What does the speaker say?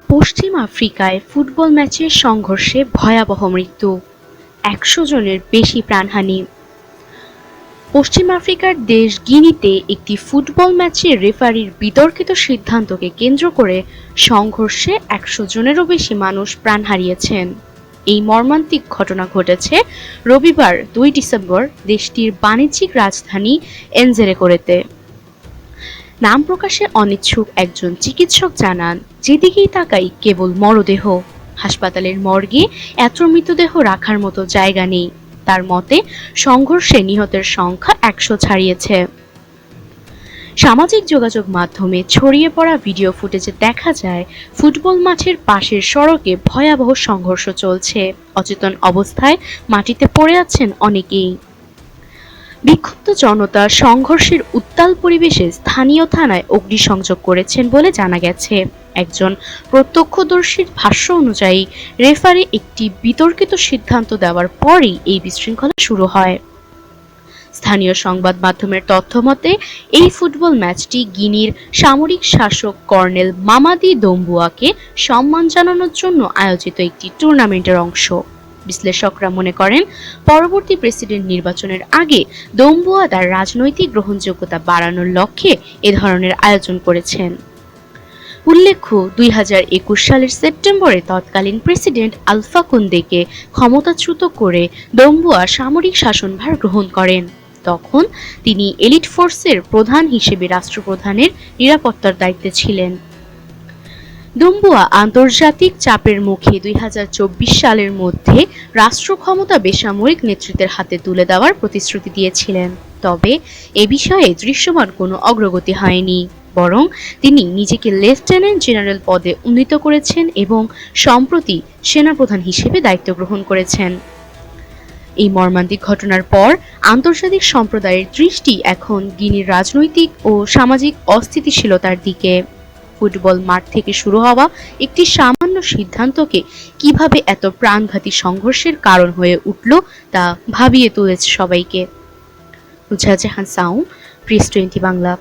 পশ্চিম আফ্রিকায় ফুটবল ম্যাচের সংঘর্ষে ভয়াবহ মৃত্যু, ১০০ জনের বেশি প্রাণহানি। পশ্চিম আফ্রিকার দেশ গিনিতে একটি ফুটবল ম্যাচে রেফারির বিতর্কিত সিদ্ধান্তকে কেন্দ্র করে সংঘর্ষে ১০০ জনেরও বেশি মানুষ প্রাণ হারিয়েছেন। এই মর্মান্তিক ঘটনা ঘটেছে রবিবার ২ ডিসেম্বর দেশটির বাণিজ্যিক রাজধানী এনজেরেকোরেতে। নাম প্রকাশে অনিচ্ছুক একজন চিকিৎসক জানান, যেদিকেই তাকাই কেবল মরদেহ। হাসপাতালের মর্গে এত মৃতদেহ রাখার মতো জায়গা নেই। তার মতে, সংঘর্ষে নিহতের সংখ্যা ১০০ ছাড়িয়েছে। সামাজিক যোগাযোগ মাধ্যমে ছড়িয়ে পড়া ভিডিও ফুটেজে দেখা যায় ফুটবল মাঠের পাশের সড়কে ভয়াবহ সংঘর্ষ চলছে। অচেতন অবস্থায় মাটিতে পড়ে আছেন অনেকেই। বিক্ষুব্ধ জনতা সংঘর্ষের উত্তাল পরিবেশে স্থানীয় থানায় অগ্নিসংযোগ করেছেন বলে জানা গেছে। একজন প্রত্যক্ষদর্শীর ভাষ্য অনুযায়ী, রেফারি একটি বিতর্কিত সিদ্ধান্ত দেওয়ার পরই এই বিশৃঙ্খলা শুরু হয়। স্থানীয় সংবাদ মাধ্যমের তথ্যমতে, এই ফুটবল ম্যাচটি গিনির সামরিক শাসক কর্নেল মামাদি দম্বুয়াকে সম্মান জানানোর জন্য আয়োজিত একটি টুর্নামেন্টের অংশ। বিশ্লেষকরা মনে করেন, পরবর্তী প্রেসিডেন্ট নির্বাচনের আগে দম্বুয়া তার রাজনৈতিক গ্রহণযোগ্যতা বাড়ানোর লক্ষ্যে এ ধরনের আয়োজন করেছেন। উল্লেখ্য, ২০২১ সালের সেপ্টেম্বরে তৎকালীন প্রেসিডেন্ট আলফা কোন্দেকে ক্ষমতাচ্যুত করে দম্বুয়া সামরিক শাসনভার গ্রহণ করেন। তখন তিনি এলিট ফোর্সের প্রধান হিসেবে রাষ্ট্রপ্রধানের নিরাপত্তার দায়িত্বে ছিলেন। দম্বুয়া আন্তর্জাতিক চাপের মুখে ২০২৪ সালের মধ্যে রাষ্ট্র ক্ষমতা বেসামরিক নেতৃত্বের হাতে তুলে দেওয়ার প্রতিশ্রুতি দিয়েছিলেন। তবে এ বিষয়ে দৃশ্যমান কোনো অগ্রগতি হয়নি, বরং তিনি নিজেকে লেফটেন্যান্ট জেনারেল পদে উন্নীত করেছেন এবং সম্প্রতি সেনাপ্রধান হিসেবে দায়িত্ব গ্রহণ করেছেন। এই মর্মান্তিক ঘটনার পর আন্তর্জাতিক সম্প্রদায়ের দৃষ্টি এখন গিনির রাজনৈতিক ও সামাজিক অস্থিতিশীলতার দিকে। ফুটবল মাঠ থেকে শুরু হওয়া একটি সামান্য সিদ্ধান্তকে কিভাবে এত প্রাণঘাতী সংঘর্ষের কারণ হয়ে উঠল তা ভাবিয়ে তুলেছে সবাইকে। নুজহাত জাহান সাউম, প্রেস 20 বাংলা।